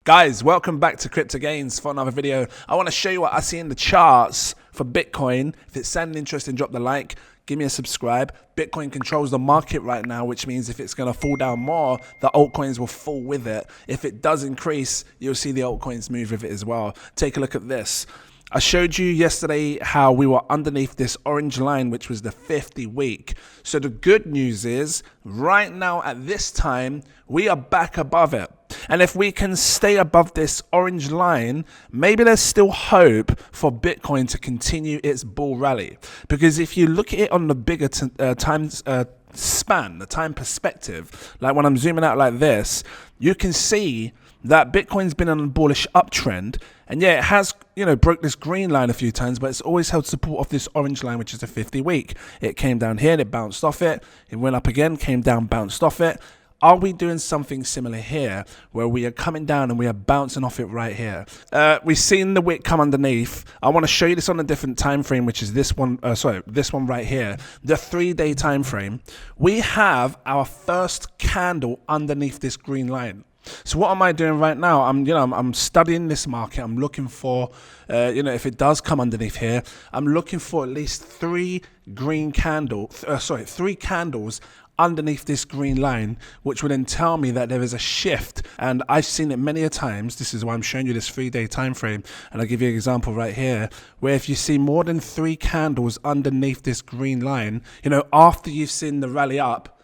Guys, welcome back to Crypto Gains for another video. I want to show you what I see in the charts for Bitcoin. If it's sounding interesting, drop the like, give me a subscribe. Bitcoin controls the market right now, which means if it's going to fall down more, the altcoins will fall with it. If it does increase, you'll see the altcoins move with it as well. Take a look at this. I showed you yesterday how we were underneath this orange line, which was the 50-week. So the good news is right now at this time, we are back above it. And if we can stay above this orange line, maybe there's still hope for Bitcoin to continue its bull rally. Because if you look at it on the bigger time span, the time perspective, like when I'm zooming out like this, you can see that Bitcoin's been on a bullish uptrend. And yeah, it has, broke this green line a few times, but it's always held support off this orange line, which is the 50-week. It came down here, it bounced off it. It went up again, came down, bounced off it. Are we doing something similar here where we are coming down and we are bouncing off it right here? We've seen the wick come underneath. I want to show you this on a different time frame, which is this one. This one right here, the 3-day time frame. We have our first candle underneath this green line. So what am I doing right now? I'm studying this market. I'm looking for, if it does come underneath here, I'm looking for at least three candles underneath this green line, which would then tell me that there is a shift. And I've seen it many a times. This is why I'm showing you this 3-day time frame. And I'll give you an example right here, where if you see more than 3 candles underneath this green line, after you've seen the rally up,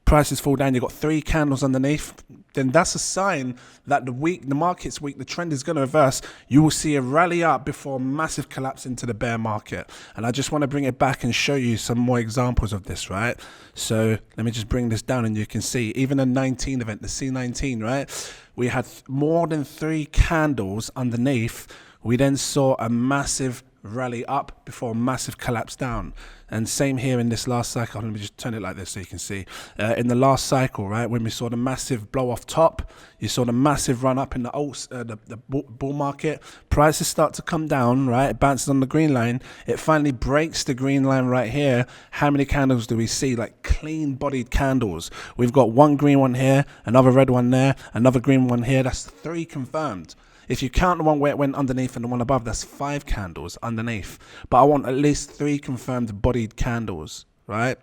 prices fall down, you've got 3 candles underneath, then that's a sign that the market's weak, the trend is going to reverse. You will see a rally up before a massive collapse into the bear market. And I just want to bring it back and show you some more examples of this, right? So let me just bring this down and you can see, even the 19 event, the C19, right? We had more than 3 candles underneath. We then saw a massive rally up before a massive collapse down. And same here in this last cycle. Let me just turn it like this so you can see. In the last cycle, right, when we saw the massive blow off top, you saw the massive run up in the bull market. Prices start to come down, right? It bounces on the green line. It finally breaks the green line right here. How many candles do we see? Like clean bodied candles. We've got one green one here, another red one there, another green one here. That's 3 confirmed. If you count the one where it went underneath and the one above, that's 5 candles underneath. But I want at least 3 confirmed bodied candles, right?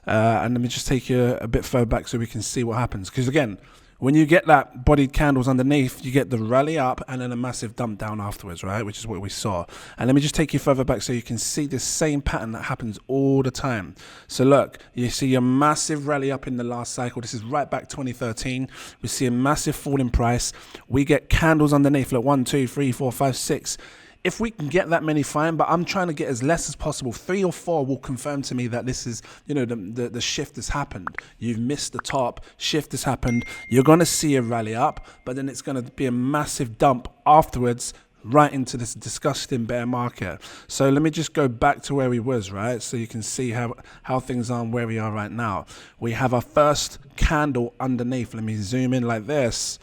And let me just take you a bit further back so we can see what happens. Because again, when you get that bodied candles underneath, you get the rally up and then a massive dump down afterwards, right? Which is what we saw. And let me just take you further back so you can see the same pattern that happens all the time. So look, you see a massive rally up in the last cycle. This is right back 2013. We see a massive fall in price. We get candles underneath, look, 1, 2, 3, 4, 5, 6. If we can get that many, fine, but I'm trying to get as less as possible. 3 or 4 will confirm to me that this is, the shift has happened. You've missed the top, shift has happened. You're going to see a rally up, but then it's going to be a massive dump afterwards right into this disgusting bear market. So let me just go back to where we was, right? So you can see how things are and where we are right now. We have our first candle underneath. Let me zoom in like this.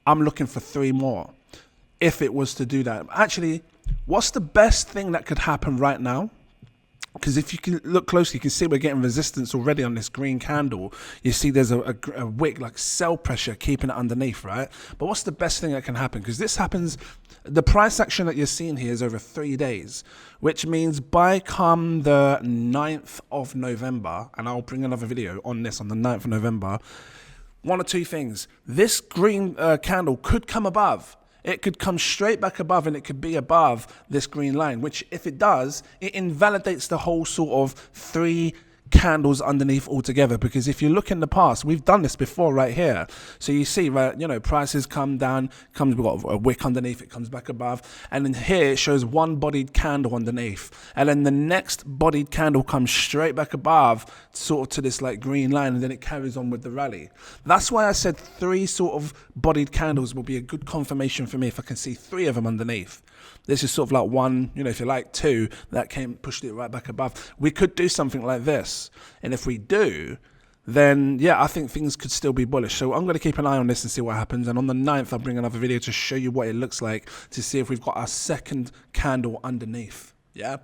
I'm looking for 3 more. If it was to do that. Actually, what's the best thing that could happen right now? Because if you can look closely, you can see we're getting resistance already on this green candle. You see there's a wick, like sell pressure, keeping it underneath, right? But what's the best thing that can happen? Because this happens, the price action that you're seeing here is over 3 days, which means by come the 9th of November, and I'll bring another video on this on the 9th of November, 1 or 2 things. This green candle could come above. It could come straight back above and it could be above this green line, which if it does, it invalidates the whole sort of 3 candles underneath altogether. Because if you look in the past, we've done this before right here. So you see, right, prices come down, we've got a wick underneath, it comes back above. And then here it shows 1 bodied candle underneath. And then the next bodied candle comes straight back above, sort of to this like green line, and then it carries on with the rally. That's why I said 3 sort of bodied candles will be a good confirmation for me if I can see 3 of them underneath. This is sort of like 1, if you like 2, that pushed it right back above. We could do something like this. And if we do, then yeah, I think things could still be bullish. So I'm going to keep an eye on this and see what happens. And on the 9th, I'll bring another video to show you what it looks like, to see if we've got our second candle underneath. Yeah.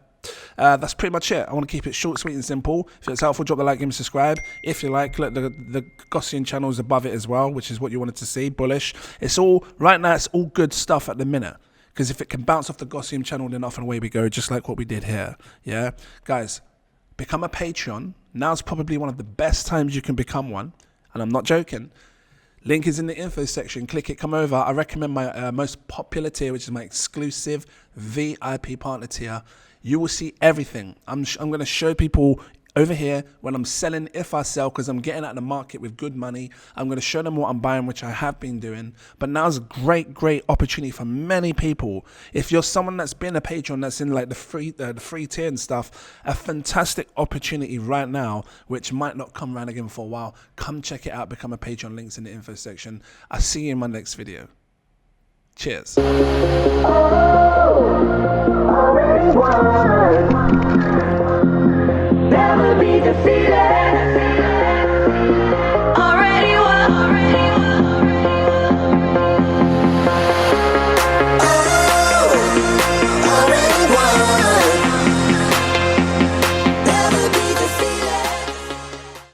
That's pretty much it. I want to keep it short, sweet, and simple. If it's helpful, drop the like, give me subscribe. If you like, look, the Gaussian channel is above it as well, which is what you wanted to see. Bullish. It's all right now. It's all good stuff at the minute. Because if it can bounce off the Gaussian channel, then off and away we go, just like what we did here. Yeah, guys, become a Patreon. Now's probably one of the best times you can become one, and I'm not joking. Link is in the info section. Click it, come over. I recommend my most popular tier, which is my exclusive VIP partner tier. You will see everything. I'm going to show people over here when I'm selling, if I sell, because I'm getting out of the market with good money. I'm going to show them what I'm buying, which I have been doing. But now's a great opportunity for many people. If you're someone that's been a patron, that's in like the free tier and stuff, a fantastic opportunity right now, which might not come around again for a while. Come check it out. Become a patron. Links in the info section. I'll see you in my next video. Cheers.